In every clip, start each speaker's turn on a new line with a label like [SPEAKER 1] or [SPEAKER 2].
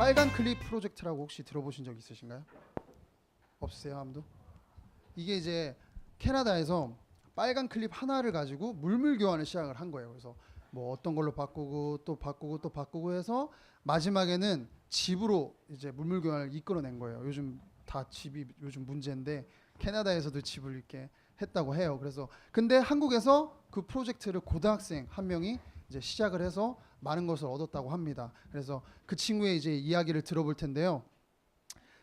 [SPEAKER 1] 빨간 클립 프로젝트라고 혹시 들어보신 적 있으신가요? 없으세요, 아무도? 이게 이제 캐나다에서 빨간 클립 하나를 가지고 물물 교환을 시작을 한 거예요. 그래서 뭐 어떤 걸로 바꾸고 또 바꾸고 또 바꾸고 해서 마지막에는 집으로 이제 물물 교환을 이끌어낸 거예요. 요즘 다 집이 요즘 문제인데 캐나다에서도 집을 이렇게 했다고 해요. 그래서 근데 한국에서 그 프로젝트를 고등학생 한 명이 이제 시작을 해서 많은 것을 얻었다고 합니다. 그래서 그 친구의 이제 이야기를 들어볼 텐데요.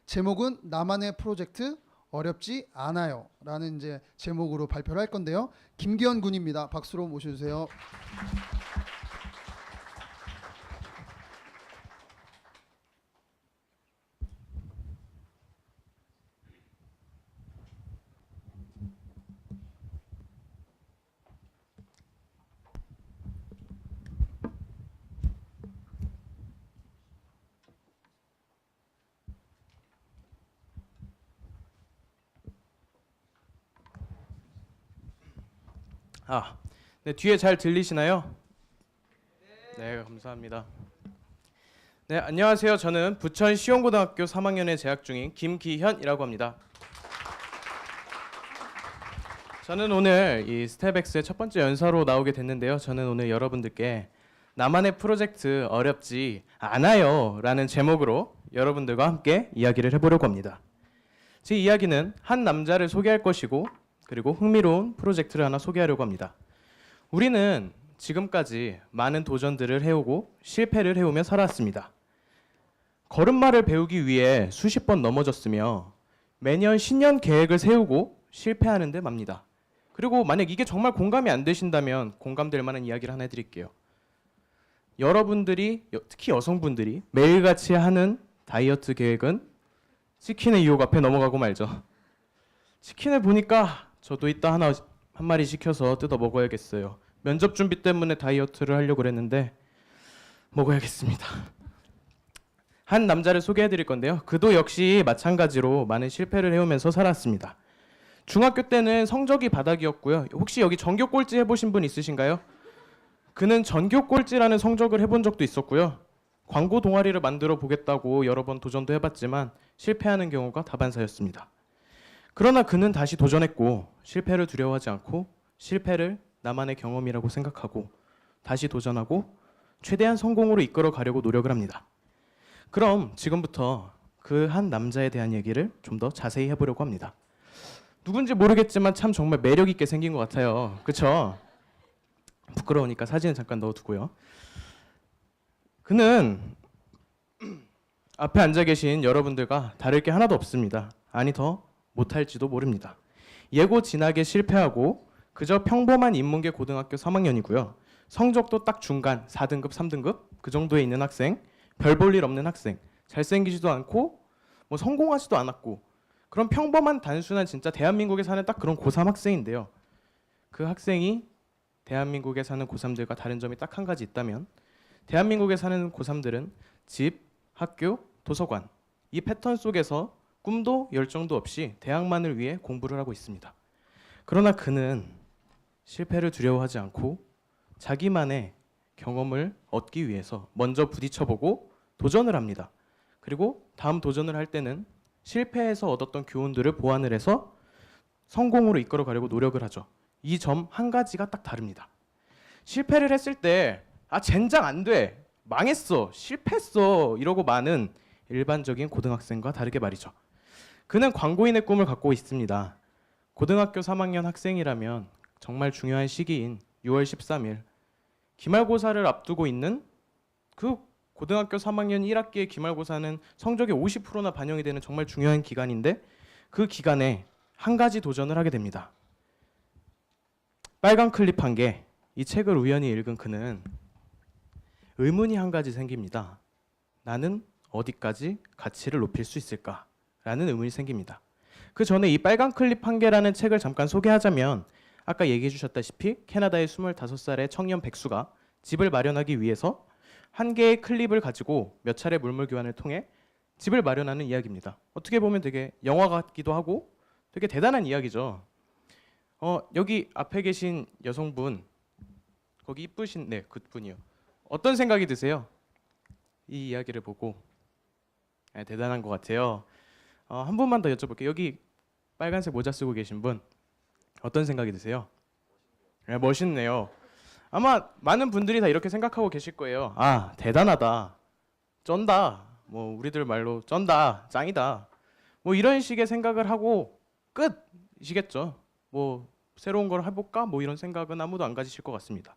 [SPEAKER 1] 제목은 나만의 프로젝트 어렵지 않아요라는 이제 제목으로 발표를 할 건데요. 김기현 군입니다. 박수로 모셔주세요.
[SPEAKER 2] 네, 뒤에 잘 들리시나요? 네, 감사합니다. 네, 안녕하세요. 저는 부천 시온고등학교 3학년에 재학 중인 김기현이라고 합니다. 저는 오늘 이 스텝엑스의 첫 번째 연사로 나오게 됐는데요. 저는 오늘 여러분들께 나만의 프로젝트 어렵지 않아요 라는 제목으로 여러분들과 함께 이야기를 해보려고 합니다. 제 이야기는 한 남자를 소개할 것이고 그리고 흥미로운 프로젝트를 하나 소개하려고 합니다. 우리는 지금까지 많은 도전들을 해오고 실패를 해오며 살아왔습니다. 걸음마를 배우기 위해 수십 번 넘어졌으며 매년 신년 계획을 세우고 실패하는 데 맙니다. 그리고 만약 이게 정말 공감이 안 되신다면 공감될 만한 이야기를 하나 해드릴게요. 여러분들이, 특히 여성분들이 매일같이 하는 다이어트 계획은 치킨의 유혹 앞에 넘어가고 말죠. 치킨을 보니까 저도 이따 한 마리 시켜서 뜯어 먹어야겠어요. 면접 준비 때문에 다이어트를 하려고 그랬는데 먹어야겠습니다. 한 남자를 소개해 드릴 건데요. 그도 역시 마찬가지로 많은 실패를 해오면서 살았습니다. 중학교 때는 성적이 바닥이었고요. 혹시 여기 전교 꼴찌 해보신 분 있으신가요? 그는 전교 꼴찌라는 성적을 해본 적도 있었고요. 광고 동아리를 만들어 보겠다고 여러 번 도전도 해봤지만 실패하는 경우가 다반사였습니다. 그러나 그는 다시 도전했고 실패를 두려워하지 않고 실패를 나만의 경험이라고 생각하고 다시 도전하고 최대한 성공으로 이끌어 가려고 노력을 합니다. 그럼 지금부터 그 한 남자에 대한 얘기를 좀 더 자세히 해보려고 합니다. 누군지 모르겠지만 참 정말 매력 있게 생긴 것 같아요. 그쵸? 부끄러우니까 사진을 잠깐 넣어두고요. 그는 앞에 앉아 계신 여러분들과 다를 게 하나도 없습니다. 아니 더 못할지도 모릅니다. 예고 진학에 실패하고 그저 평범한 인문계 고등학교 3학년이고요. 성적도 딱 중간 4등급, 3등급 그 정도에 있는 학생, 별 볼 일 없는 학생, 잘생기지도 않고 뭐 성공하지도 않았고 그런 평범한 단순한 진짜 대한민국에 사는 딱 그런 고3 학생인데요. 그 학생이 대한민국에 사는 고3들과 다른 점이 딱 한 가지 있다면 대한민국에 사는 고3들은 집, 학교, 도서관 이 패턴 속에서 꿈도 열정도 없이 대학만을 위해 공부를 하고 있습니다. 그러나 그는 실패를 두려워하지 않고 자기만의 경험을 얻기 위해서 먼저 부딪혀보고 도전을 합니다. 그리고 다음 도전을 할 때는 실패해서 얻었던 교훈들을 보완을 해서 성공으로 이끌어 가려고 노력을 하죠. 이 점 한 가지가 딱 다릅니다. 실패를 했을 때 젠장 안 돼, 망했어, 실패했어 이러고 마는 일반적인 고등학생과 다르게 말이죠. 그는 광고인의 꿈을 갖고 있습니다. 고등학교 3학년 학생이라면 정말 중요한 시기인 6월 13일 기말고사를 앞두고 있는 그 고등학교 3학년 1학기의 기말고사는 성적의 50%나 반영이 되는 정말 중요한 기간인데 그 기간에 한 가지 도전을 하게 됩니다. 빨간 클립 한 개, 이 책을 우연히 읽은 그는 의문이 한 가지 생깁니다. 나는 어디까지 가치를 높일 수 있을까? 라는 의문이 생깁니다. 그 전에 이 빨간 클립 한 개라는 책을 잠깐 소개하자면 아까 얘기해 주셨다시피 캐나다의 25살의 청년 백수가 집을 마련하기 위해서 한 개의 클립을 가지고 몇 차례 물물 교환을 통해 집을 마련하는 이야기입니다. 어떻게 보면 되게 영화 같기도 하고 되게 대단한 이야기죠. 여기 앞에 계신 여성분 거기 이쁘신 그분이요. 어떤 생각이 드세요? 이 이야기를 보고. 네, 대단한 것 같아요. 한 분만 더 여쭤볼게요. 여기 빨간색 모자 쓰고 계신 분 어떤 생각이 드세요? 네, 멋있네요. 아마 많은 분들이 다 이렇게 생각하고 계실 거예요. 아, 대단하다. 쩐다. 뭐 우리들 말로 쩐다. 짱이다. 뭐 이런 식의 생각을 하고 끝이시겠죠. 뭐 새로운 걸 해볼까? 뭐 이런 생각은 아무도 안 가지실 것 같습니다.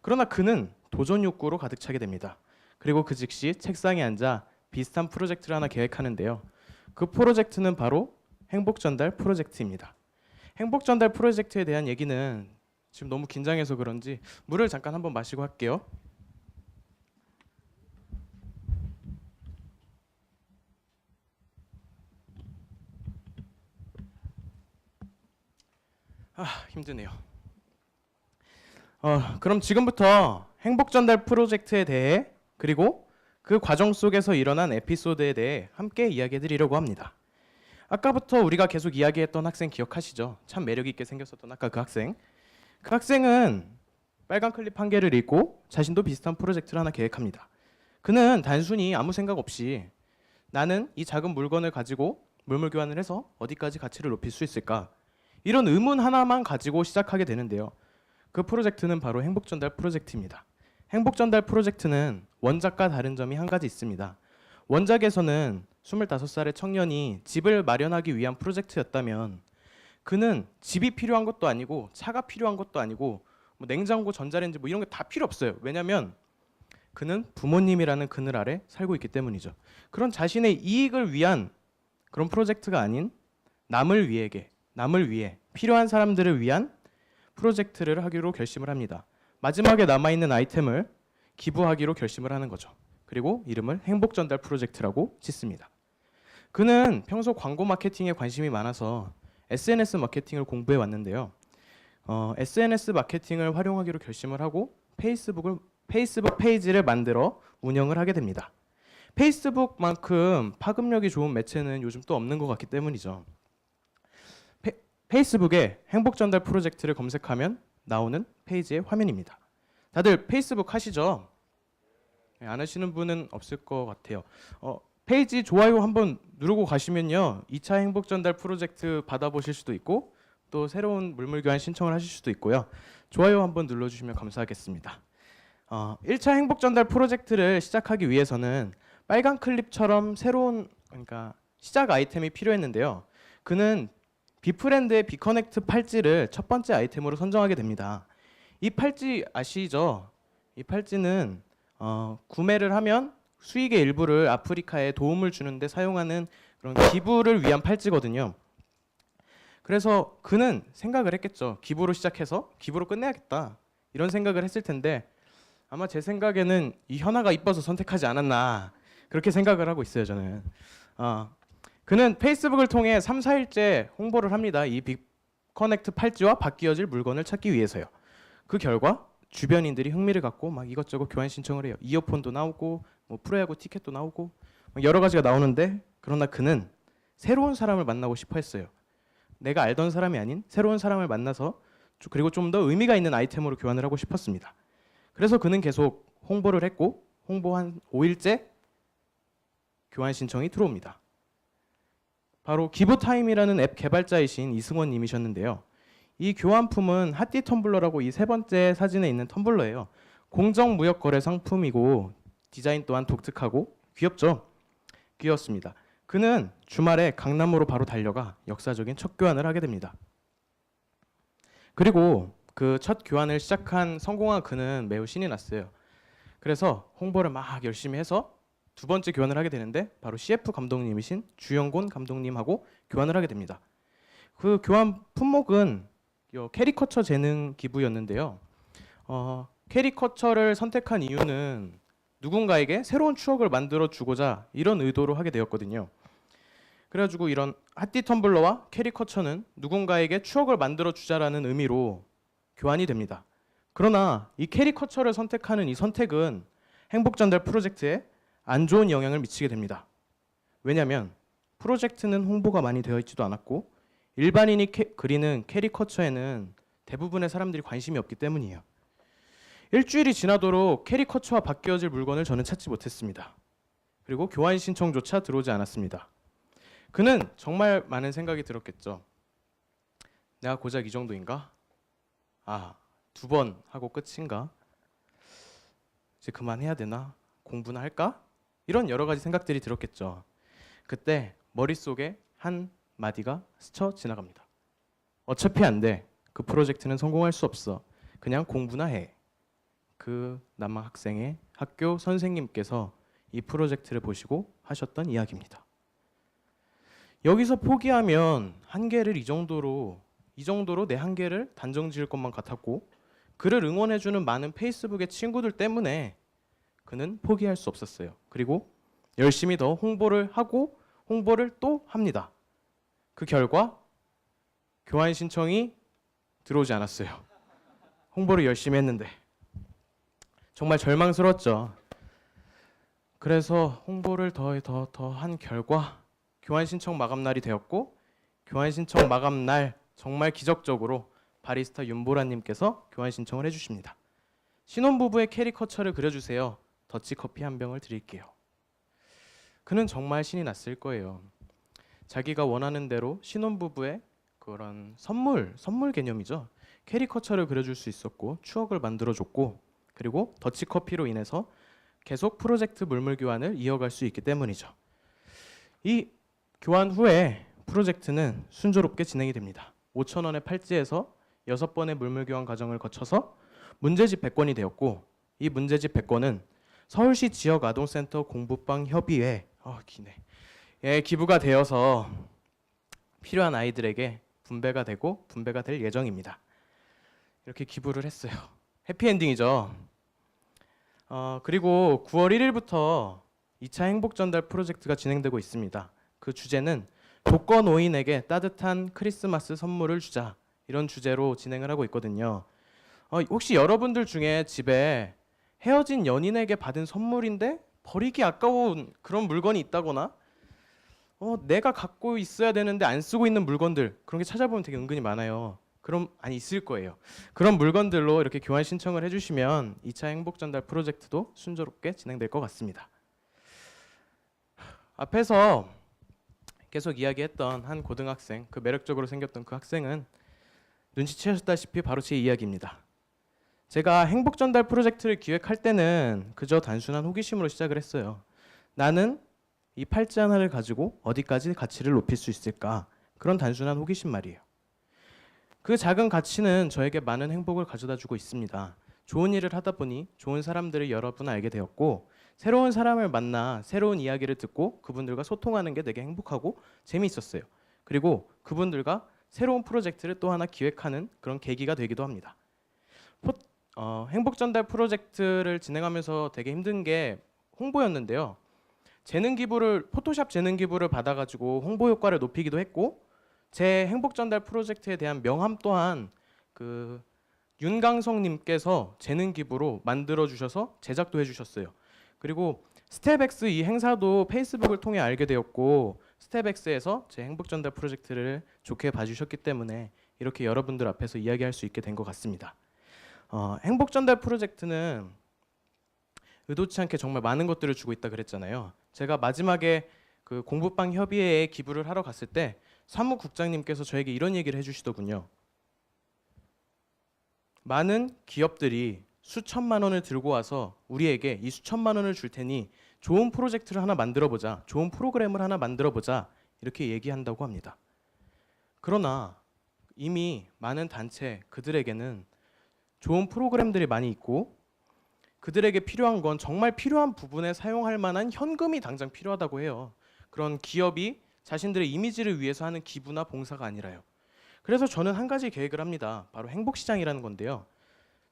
[SPEAKER 2] 그러나 그는 도전 욕구로 가득 차게 됩니다. 그리고 그 즉시 책상에 앉아 비슷한 프로젝트를 하나 계획하는데요. 그 프로젝트는 바로 행복 전달 프로젝트입니다. 행복 전달 프로젝트에 대한 얘기는 지금 너무 긴장해서 그런지 물을 잠깐 한번 마시고 할게요. 힘드네요. 그럼 지금부터 행복 전달 프로젝트에 대해 그리고 그 과정 속에서 일어난 에피소드에 대해 함께 이야기해 드리려고 합니다. 아까부터 우리가 계속 이야기했던 학생 기억하시죠? 참 매력 있게 생겼었던 아까 그 학생. 그 학생은 빨간 클립 한 개를 읽고 자신도 비슷한 프로젝트를 하나 계획합니다. 그는 단순히 아무 생각 없이 나는 이 작은 물건을 가지고 물물 교환을 해서 어디까지 가치를 높일 수 있을까? 이런 의문 하나만 가지고 시작하게 되는데요. 그 프로젝트는 바로 행복 전달 프로젝트입니다. 행복 전달 프로젝트는 원작과 다른 점이 한 가지 있습니다. 원작에서는 25살의 청년이 집을 마련하기 위한 프로젝트였다면 그는 집이 필요한 것도 아니고 차가 필요한 것도 아니고 뭐 냉장고, 전자레인지 뭐 이런 게 다 필요 없어요. 왜냐하면 그는 부모님이라는 그늘 아래 살고 있기 때문이죠. 그런 자신의 이익을 위한 그런 프로젝트가 아닌 남을 위해 필요한 사람들을 위한 프로젝트를 하기로 결심을 합니다. 마지막에 남아있는 아이템을 기부하기로 결심을 하는 거죠. 그리고 이름을 행복 전달 프로젝트라고 짓습니다. 그는 평소 광고 마케팅에 관심이 많아서 SNS 마케팅을 공부해 왔는데요. SNS 마케팅을 활용하기로 결심을 하고 페이스북 페이지를 만들어 운영을 하게 됩니다. 페이스북만큼 파급력이 좋은 매체는 요즘 또 없는 것 같기 때문이죠. 페이스북에 행복 전달 프로젝트를 검색하면 나오는 페이지의 화면입니다. 다들 페이스북 하시죠? 네, 안 하시는 분은 없을 것 같아요. 페이지 좋아요 한번 누르고 가시면요. 2차 행복 전달 프로젝트 받아보실 수도 있고 또 새로운 물물 교환 신청을 하실 수도 있고요. 좋아요 한번 눌러주시면 감사하겠습니다. 1차 행복 전달 프로젝트를 시작하기 위해서는 빨간 클립처럼 새로운 그러니까 시작 아이템이 필요했는데요. 그는 비프렌드의 비커넥트 팔찌를 첫 번째 아이템으로 선정하게 됩니다. 이 팔찌 아시죠? 이 팔찌는 구매를 하면 수익의 일부를 아프리카에 도움을 주는데 사용하는 그런 기부를 위한 팔찌거든요. 그래서 그는 생각을 했겠죠. 기부로 시작해서 기부로 끝내야겠다. 이런 생각을 했을 텐데 아마 제 생각에는 이 현아가 이뻐서 선택하지 않았나 그렇게 생각을 하고 있어요. 저는. 그는 페이스북을 통해 3, 4일째 홍보를 합니다. 이 빅커넥트 팔찌와 바뀌어질 물건을 찾기 위해서요. 그 결과 주변인들이 흥미를 갖고 막 이것저것 교환 신청을 해요. 이어폰도 나오고 뭐 프로야구 티켓도 나오고 여러 가지가 나오는데 그러나 그는 새로운 사람을 만나고 싶어 했어요. 내가 알던 사람이 아닌 새로운 사람을 만나서 그리고 좀 더 의미가 있는 아이템으로 교환을 하고 싶었습니다. 그래서 그는 계속 홍보를 했고 홍보 한 5일째 교환 신청이 들어옵니다. 바로 기부타임이라는 앱 개발자이신 이승원 님이셨는데요. 이 교환품은 핫띠 텀블러라고 이 세 번째 사진에 있는 텀블러예요. 공정무역거래 상품이고 디자인 또한 독특하고 귀엽죠? 귀엽습니다. 그는 주말에 강남으로 바로 달려가 역사적인 첫 교환을 하게 됩니다. 그리고 그 첫 교환을 시작한 성공한 그는 매우 신이 났어요. 그래서 홍보를 막 열심히 해서 두 번째 교환을 하게 되는데 바로 CF 감독님이신 주영곤 감독님하고 교환을 하게 됩니다. 그 교환 품목은 캐리커처 재능 기부였는데요. 캐리커처를 선택한 이유는 누군가에게 새로운 추억을 만들어 주고자 이런 의도로 하게 되었거든요. 그래가지고 이런 핫띠 텀블러와 캐리커처는 누군가에게 추억을 만들어 주자라는 의미로 교환이 됩니다. 그러나 이 캐리커처를 선택하는 이 선택은 행복 전달 프로젝트에 안 좋은 영향을 미치게 됩니다. 왜냐하면 프로젝트는 홍보가 많이 되어 있지도 않았고 일반인이 그리는 캐리커처에는 대부분의 사람들이 관심이 없기 때문이에요. 일주일이 지나도록 캐리커처와 바뀌어질 물건을 저는 찾지 못했습니다. 그리고 교환 신청조차 들어오지 않았습니다. 그는 정말 많은 생각이 들었겠죠. 내가 고작 이 정도인가? 아, 2번 하고 끝인가? 이제 그만해야 되나? 공부나 할까? 이런 여러 가지 생각들이 들었겠죠. 그때 머릿속에 한 마디가 스쳐 지나갑니다. 어차피 안 돼. 그 프로젝트는 성공할 수 없어. 그냥 공부나 해. 그 남학 학생의 학교 선생님께서 이 프로젝트를 보시고 하셨던 이야기입니다. 여기서 포기하면 한계를 이 정도로 내 한계를 단정 지을 것만 같았고, 그를 응원해주는 많은 페이스북의 친구들 때문에 그는 포기할 수 없었어요. 그리고 열심히 더 홍보를 하고 홍보를 또 합니다. 그 결과 교환 신청이 들어오지 않았어요. 홍보를 열심히 했는데 정말 절망스러웠죠. 그래서 홍보를 더 한 결과 교환 신청 마감 날이 되었고, 교환 신청 마감 날 정말 기적적으로 바리스타 윤보라님께서 교환 신청을 해주십니다. 신혼부부의 캐리커처를 그려주세요. 더치커피 한 병을 드릴게요. 그는 정말 신이 났을 거예요. 자기가 원하는 대로 신혼부부의 그런 선물 개념이죠. 캐리커처를 그려줄 수 있었고 추억을 만들어줬고, 그리고 더치커피로 인해서 계속 프로젝트 물물 교환을 이어갈 수 있기 때문이죠. 이 교환 후에 프로젝트는 순조롭게 진행이 됩니다. 5,000원의 팔찌에서 6번의 물물 교환 과정을 거쳐서 문제집 100권이 되었고, 이 문제집 100권은 서울시 지역아동센터 공부방 협의회 기부가 되어서 필요한 아이들에게 분배가 될 예정입니다. 이렇게 기부를 했어요. 해피엔딩이죠. 그리고 9월 1일부터 2차 행복 전달 프로젝트가 진행되고 있습니다. 그 주제는 독거노인에게 따뜻한 크리스마스 선물을 주자, 이런 주제로 진행을 하고 있거든요. 혹시 여러분들 중에 집에 헤어진 연인에게 받은 선물인데 버리기 아까운 그런 물건이 있다거나, 내가 갖고 있어야 되는데 안 쓰고 있는 물건들, 그런 게 찾아보면 되게 은근히 많아요. 있을 거예요. 그런 물건들로 이렇게 교환 신청을 해주시면 2차 행복 전달 프로젝트도 순조롭게 진행될 것 같습니다. 앞에서 계속 이야기했던 한 고등학생, 그 매력적으로 생겼던 그 학생은 눈치채셨다시피 바로 제 이야기입니다. 제가 행복 전달 프로젝트를 기획할 때는 그저 단순한 호기심으로 시작을 했어요. 나는 이 팔찌 하나를 가지고 어디까지 가치를 높일 수 있을까? 그런 단순한 호기심 말이에요. 그 작은 가치는 저에게 많은 행복을 가져다 주고 있습니다. 좋은 일을 하다 보니 좋은 사람들을 여러 분 알게 되었고, 새로운 사람을 만나 새로운 이야기를 듣고 그분들과 소통하는 게 되게 행복하고 재미있었어요. 그리고 그분들과 새로운 프로젝트를 또 하나 기획하는 그런 계기가 되기도 합니다. 행복 전달 프로젝트를 진행하면서 되게 힘든 게 홍보였는데요. 포토샵 재능 기부를 받아가지고 홍보 효과를 높이기도 했고, 제 행복 전달 프로젝트에 대한 명함 또한 그 윤강성님께서 재능 기부로 만들어 주셔서 제작도 해주셨어요. 그리고 스텝엑스 이 행사도 페이스북을 통해 알게 되었고, 스텝엑스에서 제 행복 전달 프로젝트를 좋게 봐주셨기 때문에 이렇게 여러분들 앞에서 이야기할 수 있게 된 것 같습니다. 행복 전달 프로젝트는 의도치 않게 정말 많은 것들을 주고 있다 그랬잖아요. 제가 마지막에 그 공부방 협의회에 기부를 하러 갔을 때 사무국장님께서 저에게 이런 얘기를 해주시더군요. 많은 기업들이 수천만 원을 들고 와서 우리에게 이 수천만 원을 줄 테니 좋은 프로젝트를 하나 만들어보자, 좋은 프로그램을 하나 만들어보자, 이렇게 얘기한다고 합니다. 그러나 이미 많은 단체, 그들에게는 좋은 프로그램들이 많이 있고, 그들에게 필요한 건 정말 필요한 부분에 사용할 만한 현금이 당장 필요하다고 해요. 그런 기업이 자신들의 이미지를 위해서 하는 기부나 봉사가 아니라요. 그래서 저는 한 가지 계획을 합니다. 바로 행복시장이라는 건데요.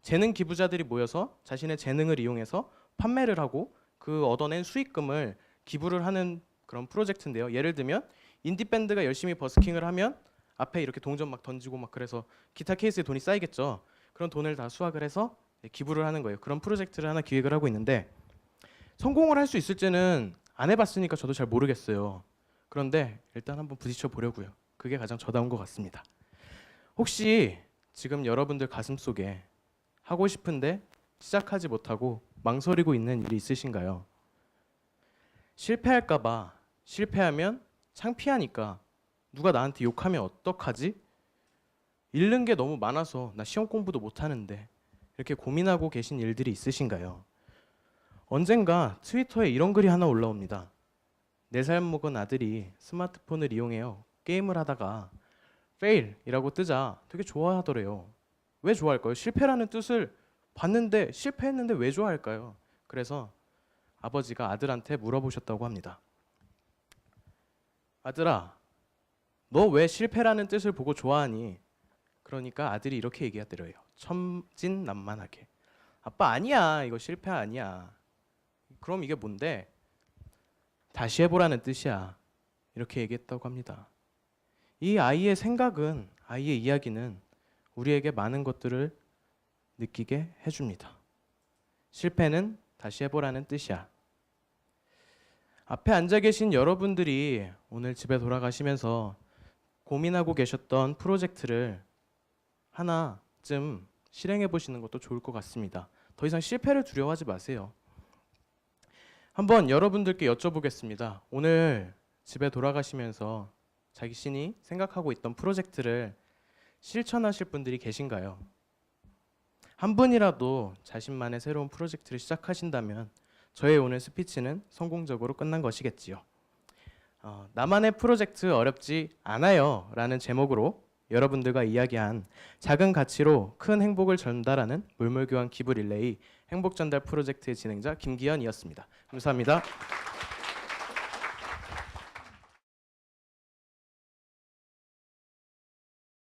[SPEAKER 2] 재능 기부자들이 모여서 자신의 재능을 이용해서 판매를 하고 그 얻어낸 수익금을 기부를 하는 그런 프로젝트인데요. 예를 들면 인디밴드가 열심히 버스킹을 하면 앞에 이렇게 동전 막 던지고 막 그래서 기타 케이스에 돈이 쌓이겠죠. 그런 돈을 다 수확을 해서 기부를 하는 거예요. 그런 프로젝트를 하나 기획을 하고 있는데, 성공을 할 수 있을지는 안 해봤으니까 저도 잘 모르겠어요. 그런데 일단 한번 부딪혀 보려고요. 그게 가장 저다운 것 같습니다. 혹시 지금 여러분들 가슴속에 하고 싶은데 시작하지 못하고 망설이고 있는 일이 있으신가요? 실패할까봐 실패하면 창피하니까 누가 나한테 욕하면 어떡하지? 잃는 게 너무 많아서 나 시험 공부도 못하는데 이렇게 고민하고 계신 일들이 있으신가요? 언젠가 트위터에 이런 글이 하나 올라옵니다. 4살 먹은 아들이 스마트폰을 이용해요 게임을 하다가 fail이라고 뜨자 되게 좋아하더래요. 왜 좋아할까요? 실패라는 뜻을 봤는데 실패했는데 왜 좋아할까요? 그래서 아버지가 아들한테 물어보셨다고 합니다. 아들아, 너 왜 실패라는 뜻을 보고 좋아하니? 그러니까 아들이 이렇게 얘기하더래요. 천진난만하게. 아빠 아니야. 이거 실패 아니야. 그럼 이게 뭔데? 다시 해보라는 뜻이야. 이렇게 얘기했다고 합니다. 이 아이의 생각은, 아이의 이야기는 우리에게 많은 것들을 느끼게 해줍니다. 실패는 다시 해보라는 뜻이야. 앞에 앉아 계신 여러분들이 오늘 집에 돌아가시면서 고민하고 계셨던 프로젝트를 하나쯤 실행해 보시는 것도 좋을 것 같습니다. 더 이상 실패를 두려워하지 마세요. 한번 여러분들께 여쭤보겠습니다. 오늘 집에 돌아가시면서 자신이 생각하고 있던 프로젝트를 실천하실 분들이 계신가요? 한 분이라도 자신만의 새로운 프로젝트를 시작하신다면 저의 오늘 스피치는 성공적으로 끝난 것이겠지요. 나만의 프로젝트 어렵지 않아요 라는 제목으로 여러분들과 이야기한 작은 가치로 큰 행복을 전달하는 물물교환 기부 릴레이 행복 전달 프로젝트의 진행자 김기현이었습니다. 감사합니다.